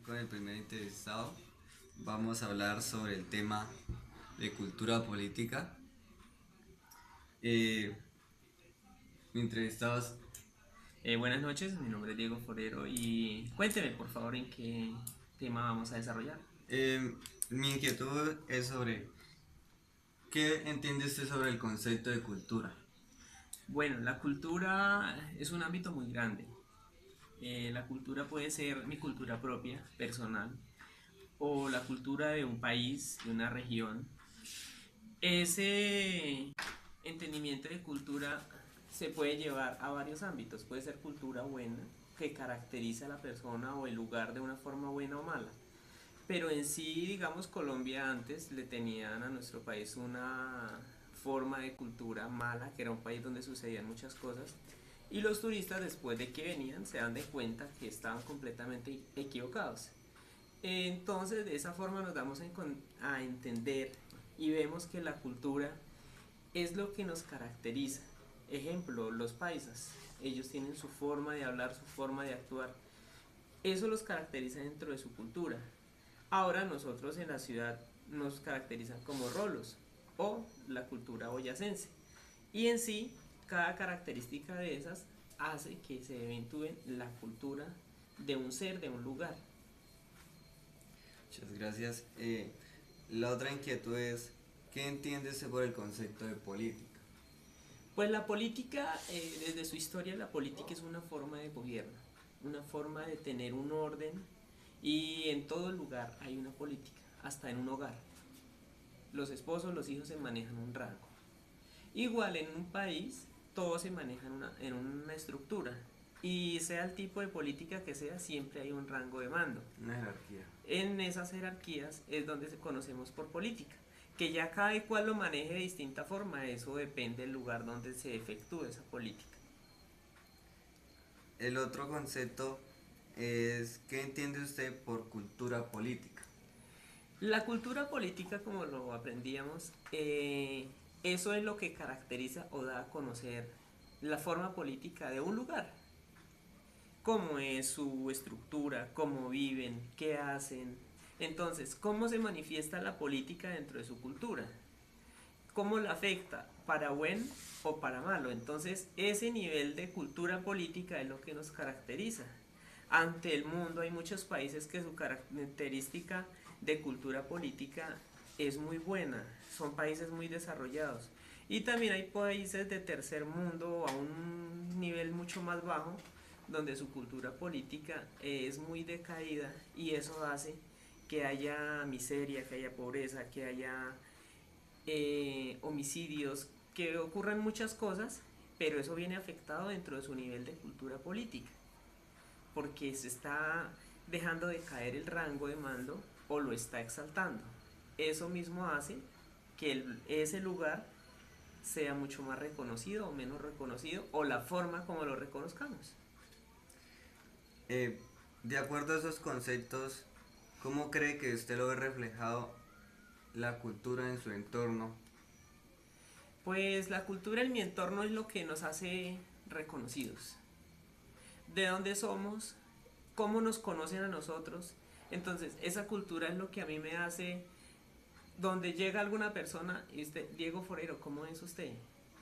con el primer entrevistado. Vamos a hablar sobre el tema de cultura política. Eh, Mi entrevistado es, Buenas noches, mi nombre es Diego Forero y cuénteme por favor en qué tema vamos a desarrollar. mi inquietud es sobre ¿qué entiende usted sobre el concepto de cultura? Bueno, la cultura es un ámbito muy grande. La cultura puede ser mi cultura propia, personal, o la cultura de un país, de una región. Ese entendimiento de cultura se puede llevar a varios ámbitos. Puede ser cultura buena, que caracteriza a la persona o el lugar de una forma buena o mala. Pero en sí, digamos, Colombia antes le tenían a nuestro país una forma de cultura mala, que era un país donde sucedían muchas cosas. Y los turistas, después de que venían, se dan de cuenta que estaban completamente equivocados. Entonces, de esa forma nos damos a entender y vemos que la cultura es lo que nos caracteriza. Ejemplo, los paisas. Ellos tienen su forma de hablar, su forma de actuar. Eso los caracteriza dentro de su cultura. Ahora nosotros en la ciudad nos caracterizan como rolos o la cultura boyacense. Y en sí, cada característica de esas hace que se eventúe la cultura de un ser, de un lugar. Muchas gracias. La otra inquietud es ¿qué entiende usted por el concepto de política? Pues la política, desde su historia, la política es una forma de gobierno, una forma de tener un orden y en todo lugar hay una política, hasta en un hogar. Los esposos, los hijos se manejan un rango. Igual en un país, todo se maneja en una estructura y sea el tipo de política que sea, siempre hay un rango de mando. Una jerarquía. En esas jerarquías es donde se conocemos por política. Que ya cada cual lo maneje de distinta forma, eso depende del lugar donde se efectúe esa política. El otro concepto es ¿qué entiende usted por cultura política? La cultura política, como lo aprendíamos, eso es lo que caracteriza o da a conocer la forma política de un lugar. Cómo es su estructura, cómo viven, qué hacen. Entonces, ¿cómo se manifiesta la política dentro de su cultura? ¿Cómo la afecta? ¿Para buen o para malo? Entonces, ese nivel de cultura política es lo que nos caracteriza. Ante el mundo hay muchos países que su característica de cultura política es muy buena, son países muy desarrollados. Y también hay países de tercer mundo a un nivel mucho más bajo donde su cultura política es muy decaída y eso hace que haya miseria, que haya pobreza, que haya homicidios, que ocurran muchas cosas, pero eso viene afectado dentro de su nivel de cultura política, porque se está dejando de caer el rango de mando o lo está exaltando. Eso mismo hace que ese lugar sea mucho más reconocido o menos reconocido, o la forma como lo reconozcamos. Eh, de acuerdo a esos conceptos, ¿cómo cree que usted lo ve reflejado la cultura en su entorno? Pues la cultura en mi entorno es lo que nos hace reconocidos. De dónde somos, cómo nos conocen a nosotros. Entonces, esa cultura es lo que a mí me hace, donde llega alguna persona y usted, Diego Forero, ¿cómo es usted?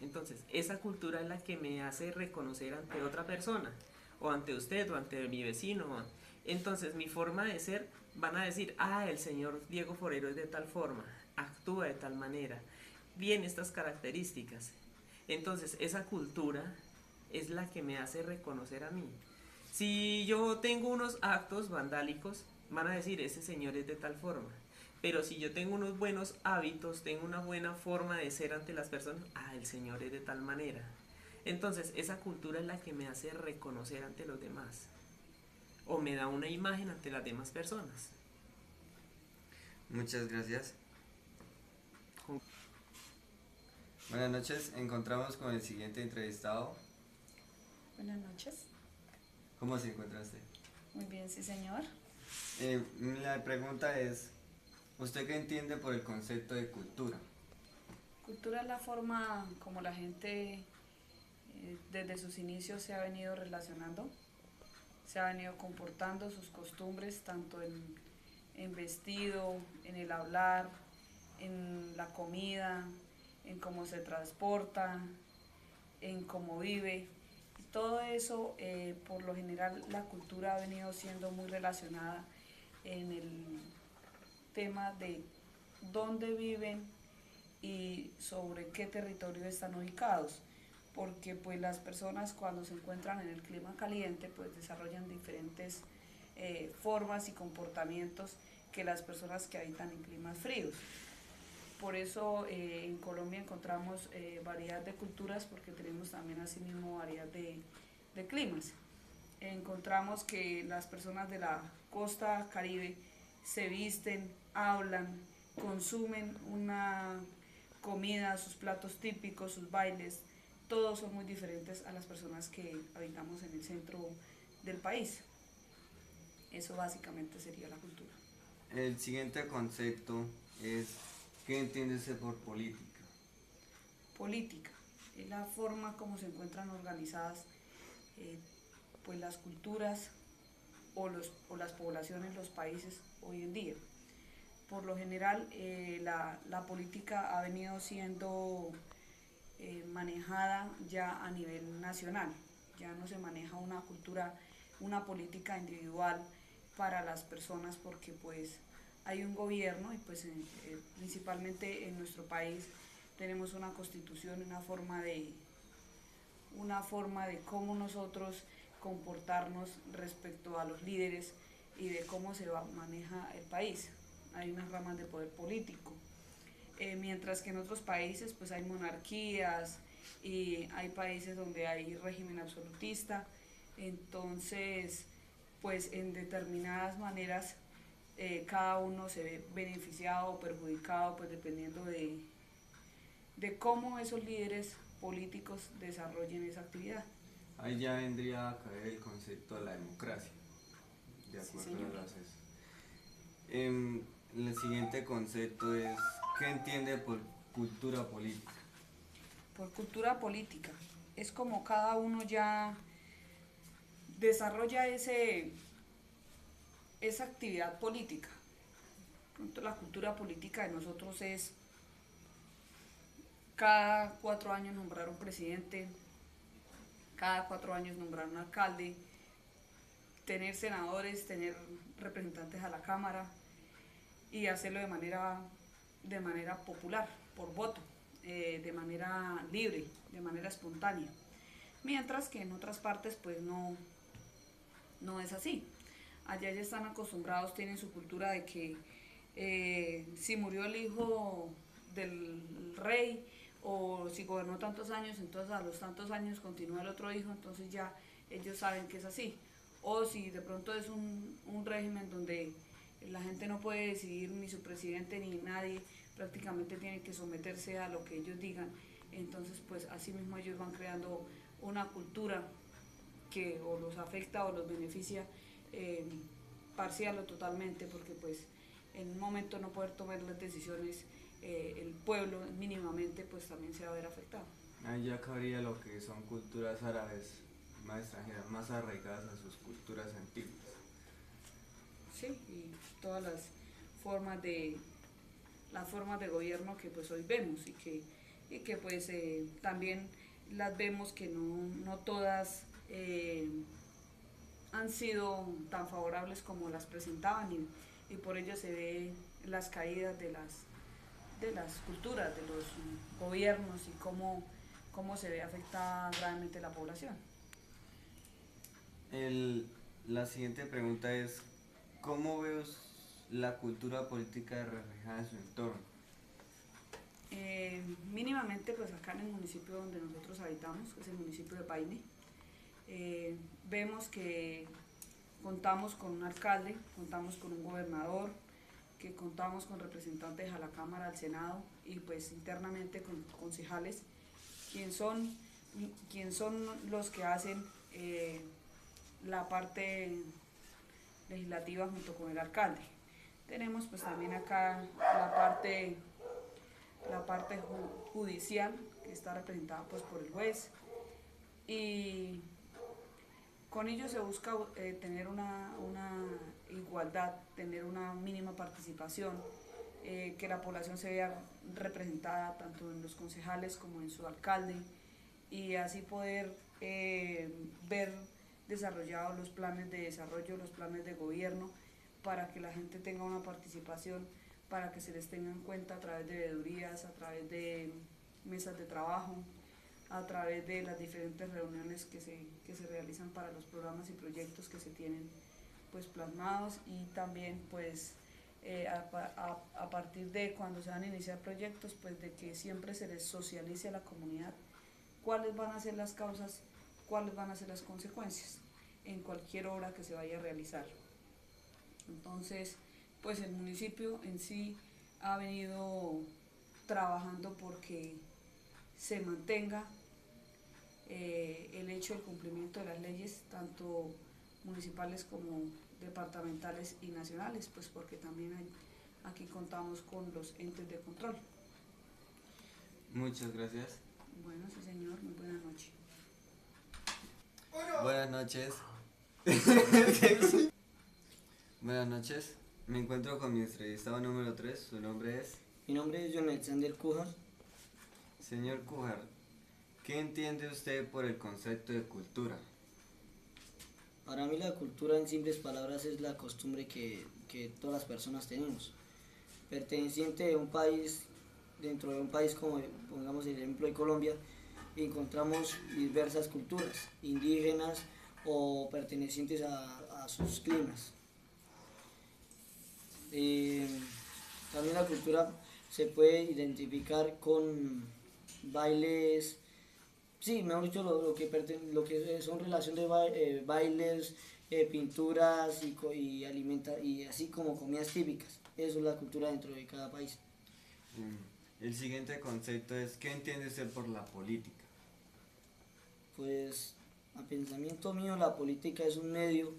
Entonces, esa cultura es la que me hace reconocer ante otra persona, o ante usted, o ante mi vecino. Entonces, mi forma de ser, van a decir, ah, el señor Diego Forero es de tal forma, actúa de tal manera, viene estas características. Entonces, esa cultura es la que me hace reconocer a mí. Si yo tengo unos actos vandálicos, van a decir, ese señor es de tal forma. Pero si yo tengo unos buenos hábitos, tengo una buena forma de ser ante las personas, ah, el señor es de tal manera. Entonces, esa cultura es la que me hace reconocer ante los demás. O me da una imagen ante las demás personas. Muchas gracias. Buenas noches, encontramos con el siguiente entrevistado. Buenas noches. ¿Cómo se encuentra usted? Muy bien, sí, señor. La pregunta es, ¿usted qué entiende por el concepto de cultura? Cultura es la forma como la gente desde sus inicios se ha venido relacionando, se ha venido comportando, sus costumbres, tanto en vestido, en el hablar, en la comida, en cómo se transporta, en cómo vive. Y todo eso, por lo general, la cultura ha venido siendo muy relacionada en el tema de dónde viven y sobre qué territorio están ubicados, porque pues las personas cuando se encuentran en el clima caliente pues desarrollan diferentes formas y comportamientos que las personas que habitan en climas fríos. Por eso en Colombia encontramos variedad de culturas, porque tenemos también asimismo variedad de climas. Encontramos que las personas de la costa caribe se visten, hablan, consumen una comida, sus platos típicos, sus bailes, todos son muy diferentes a las personas que habitamos en el centro del país. Eso básicamente sería la cultura. El siguiente concepto es, ¿qué entiendes por política? Política es la forma como se encuentran organizadas pues las culturas o las poblaciones, los países hoy en día. Por lo general, la política ha venido siendo manejada ya a nivel nacional. Ya no se maneja una cultura, una política individual para las personas, porque pues hay un gobierno y pues principalmente en nuestro país tenemos una constitución, una forma de cómo nosotros comportarnos respecto a los líderes y de cómo maneja el país. Hay unas ramas de poder político. Mientras que en otros países pues hay monarquías y hay países donde hay régimen absolutista, entonces pues en determinadas maneras cada uno se ve beneficiado o perjudicado pues dependiendo de cómo esos líderes políticos desarrollen esa actividad. Ahí ya vendría a caer el concepto de la democracia, de acuerdo Sí, señor. a las el siguiente concepto es, ¿qué entiende por cultura política? Por cultura política es como cada uno ya desarrolla esa actividad política. La cultura política de nosotros es cada 4 años nombrar un presidente, cada 4 años nombrar un alcalde, tener senadores, tener representantes a la Cámara y hacerlo de manera popular, por voto, de manera libre, de manera espontánea. Mientras que en otras partes pues no es así. Allá ya están acostumbrados, tienen su cultura de que si murió el hijo del rey o si gobernó tantos años, entonces a los tantos años continúa el otro hijo, entonces ya ellos saben que es así. O si de pronto es un régimen donde la gente no puede decidir ni su presidente ni nadie, prácticamente tiene que someterse a lo que ellos digan, entonces pues así mismo ellos van creando una cultura que o los afecta o los beneficia parcial o totalmente, porque pues en un momento no poder tomar las decisiones el pueblo mínimamente pues también se va a ver afectado. Ahí ya cabría lo que son culturas árabes más extranjeras, más arraigadas a sus culturas antiguas. Sí, y todas las formas de gobierno que pues hoy vemos y que pues también las vemos que no todas han sido tan favorables como las presentaban y por ello se ve las caídas de las culturas, de los gobiernos y cómo se ve afectada gravemente la población. La siguiente pregunta es, ¿cómo ves la cultura política reflejada en su entorno? Mínimamente pues acá en el municipio donde nosotros habitamos, que es el municipio de Paine, vemos que contamos con un alcalde, contamos con un gobernador, que contamos con representantes a la Cámara, al Senado y pues internamente con concejales, quien son los que hacen la parte legislativa junto con el alcalde. Tenemos pues también acá la parte judicial, que está representada pues por el juez, y Con ello se busca tener una igualdad, tener una mínima participación, que la población se vea representada tanto en los concejales como en su alcalde, y así poder ver desarrollados los planes de desarrollo, los planes de gobierno, para que la gente tenga una participación, para que se les tenga en cuenta a través de veedurías, a través de mesas de trabajo, a través de las diferentes reuniones que se realizan para los programas y proyectos que se tienen pues plasmados, y también pues a partir de cuando se van a iniciar proyectos, pues de que siempre se les socialice a la comunidad cuáles van a ser las causas, cuáles van a ser las consecuencias en cualquier obra que se vaya a realizar. Entonces, pues el municipio en sí ha venido trabajando porque se mantenga el hecho del cumplimiento de las leyes, tanto municipales como departamentales y nacionales, pues porque también aquí contamos con los entes de control. Muchas gracias. Bueno, sí señor, muy buena noche. Buenas noches. Buenas noches. Me encuentro con mi entrevistado número 3. Su nombre es... Mi nombre es John Alexander Cujar. Señor Cujar, ¿qué entiende usted por el concepto de cultura? Para mí la cultura en simples palabras es la costumbre que todas las personas tenemos. Perteneciente de un país, dentro de un país como pongamos el ejemplo de Colombia, encontramos diversas culturas, indígenas o pertenecientes a sus climas. También la cultura se puede identificar con bailes, sí, mejor dicho, lo que son relación de bailes, pinturas y así como comidas típicas. Eso es la cultura dentro de cada país. El siguiente concepto es, ¿qué entiende usted por la política? Pues, a pensamiento mío, la política es un medio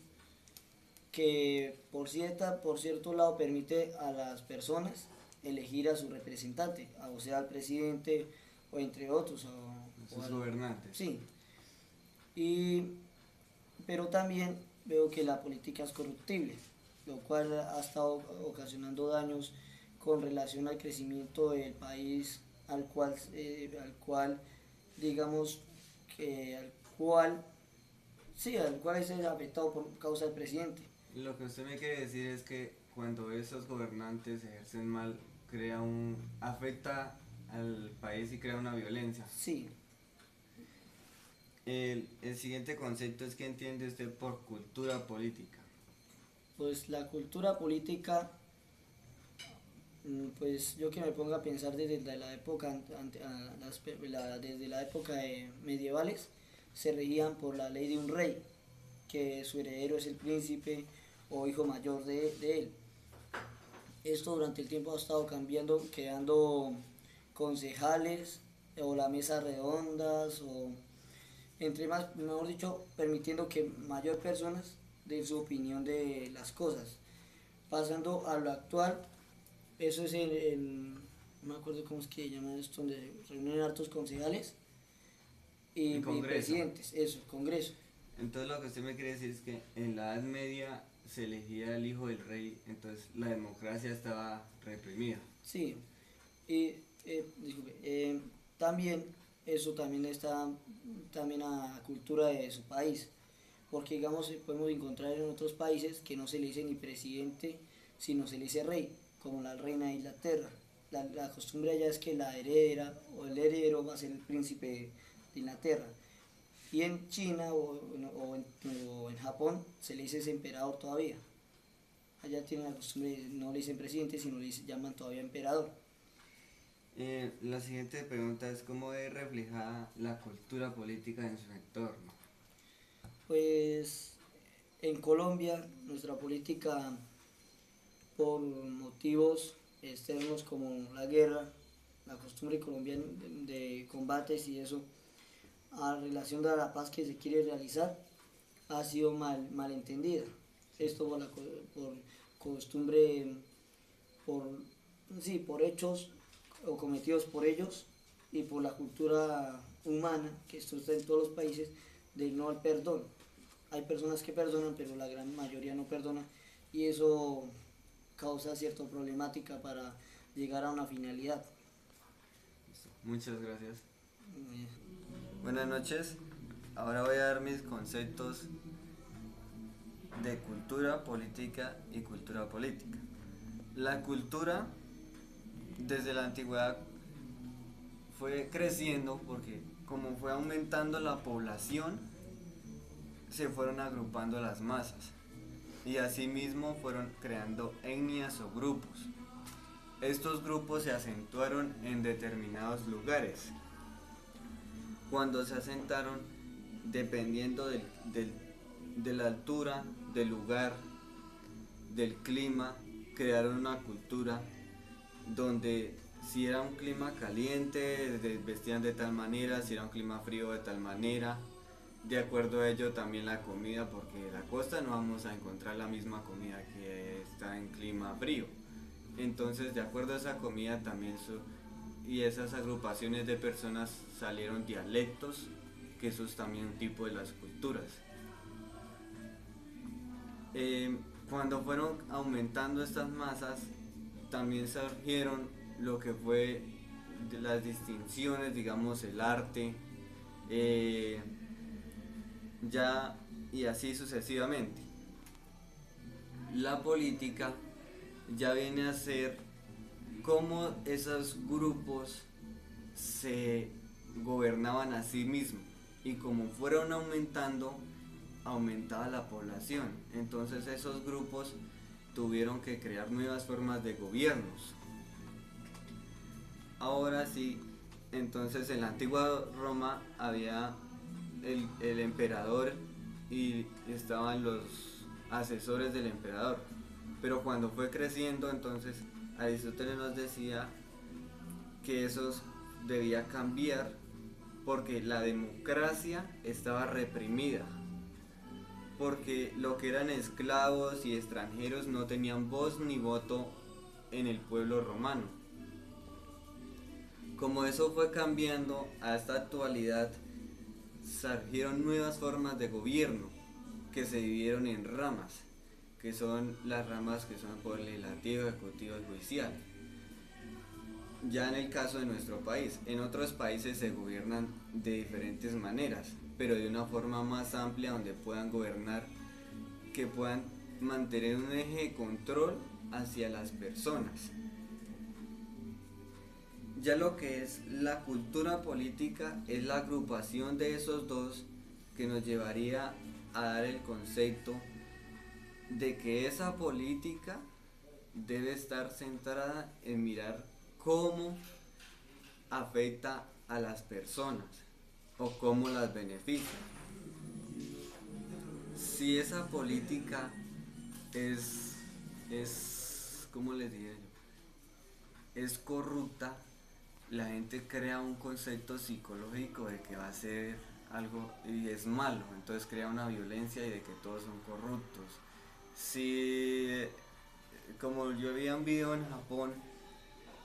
que por cierto lado permite a las personas elegir a su representante, o sea, al presidente o entre otros. Sus gobernantes. Sí. Pero también veo que la política es corruptible, lo cual ha estado ocasionando daños con relación al crecimiento del país al cual digamos que al cual es afectado por causa del presidente. Lo que usted me quiere decir es que cuando esos gobernantes ejercen mal, afecta al país y crea una violencia. Sí. El siguiente concepto es, ¿qué entiende usted por cultura política? Pues la cultura política, pues yo que me pongo a pensar desde la época desde la época medievales, se regían por la ley de un rey, que su heredero es el príncipe o hijo mayor de él. Esto durante el tiempo ha estado cambiando, quedando concejales o las mesas redondas o entre más, mejor dicho, permitiendo que mayor personas den su opinión de las cosas. Pasando a lo actual, eso es no me acuerdo cómo es que se llama esto, donde reúnen hartos concejales y presidentes, eso, el Congreso. Entonces lo que usted me quiere decir es que en la Edad Media se elegía el hijo del rey, entonces la democracia estaba reprimida. Sí, y disculpe, también eso también está también a la cultura de su país, porque digamos podemos encontrar en otros países que no se le dice ni presidente, sino se le dice rey, como la reina de Inglaterra. La costumbre allá es que la heredera o el heredero va a ser el príncipe de Inglaterra. Y en China o en Japón se le dice ese emperador todavía. Allá tienen la costumbre, no le dicen presidente, sino le llaman todavía emperador. La siguiente pregunta es, ¿cómo es reflejada la cultura política en su entorno? Pues en Colombia nuestra política, por motivos externos como la guerra, la costumbre colombiana de combates y eso, a relación de la paz que se quiere realizar, ha sido mal entendida. Esto por costumbre, por hechos o cometidos por ellos y por la cultura humana que esto está en todos los países del no al perdón. hay personas que perdonan, pero la gran mayoría no perdona, y eso causa cierta problemática para llegar a una finalidad. Muchas gracias. Eh, Buenas noches. Ahora voy a dar mis conceptos de cultura política y cultura política. La cultura desde la antigüedad fue creciendo porque como fue aumentando la población, se fueron agrupando las masas y asimismo fueron creando etnias o grupos. Estos grupos se acentuaron en determinados lugares. Cuando se asentaron, dependiendo de la altura, del lugar, del clima, crearon una cultura donde si era un clima caliente, vestían de tal manera, si era un clima frío de tal manera. De acuerdo a ello también la comida, porque en la costa no vamos a encontrar la misma comida que está en clima frío. Entonces de acuerdo a esa comida también y esas agrupaciones de personas salieron dialectos, que eso es también un tipo de las culturas. Cuando fueron aumentando estas masas, también surgieron lo que fue de las distinciones, digamos el arte, ya y así sucesivamente. La política ya viene a ser cómo esos grupos se gobernaban a sí mismos y como fueron aumentando, aumentaba la población. Entonces esos grupos tuvieron que crear nuevas formas de gobiernos. Ahora sí, entonces en la antigua Roma había el emperador y estaban los asesores del emperador. Pero cuando fue creciendo, entonces Aristóteles nos decía que eso debía cambiar porque la democracia estaba reprimida, porque lo que eran esclavos y extranjeros no tenían voz ni voto en el pueblo romano. Como eso fue cambiando a esta actualidad, surgieron nuevas formas de gobierno que se dividieron en ramas, que son las ramas que son por legislativo, ejecutivo y judicial. Ya en el caso de nuestro país, en otros países se gobiernan de diferentes maneras, pero de una forma más amplia donde puedan gobernar, que puedan mantener un eje de control hacia las personas. Ya lo que es la cultura política es la agrupación de esos dos que nos llevaría a dar el concepto de que esa política debe estar centrada en mirar cómo afecta a las personas o cómo las beneficia. Si esa política es ¿cómo les diré yo? Es corrupta, la gente crea un concepto psicológico de que va a ser algo y es malo, entonces crea una violencia y de que todos son corruptos. Si, como yo vi un video en Japón,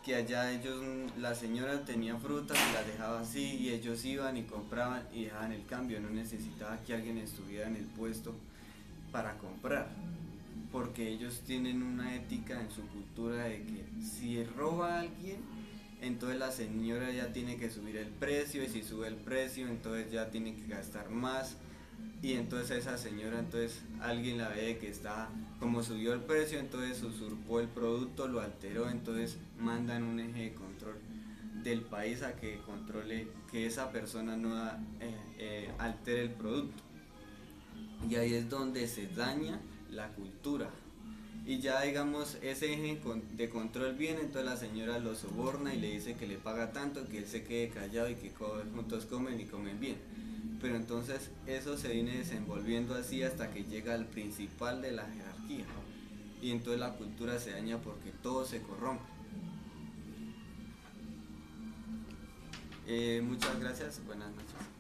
que allá ellos, la señora tenía frutas y las dejaba así y ellos iban y compraban y dejaban el cambio, no necesitaba que alguien estuviera en el puesto para comprar, porque ellos tienen una ética en su cultura de que si roba a alguien, entonces la señora ya tiene que subir el precio y si sube el precio entonces ya tiene que gastar más y entonces esa señora, entonces alguien la ve que está, como subió el precio, entonces usurpó el producto, lo alteró, entonces mandan un eje de control del país a que controle que esa persona no altere el producto, y ahí es donde se daña la cultura. Y ya digamos ese eje de control viene, entonces la señora lo soborna y le dice que le paga tanto, que él se quede callado y que juntos comen y comen bien. Pero entonces eso se viene desenvolviendo así hasta que llega al principal de la jerarquía. Y entonces la cultura se daña porque todo se corrompe. Muchas gracias, buenas noches.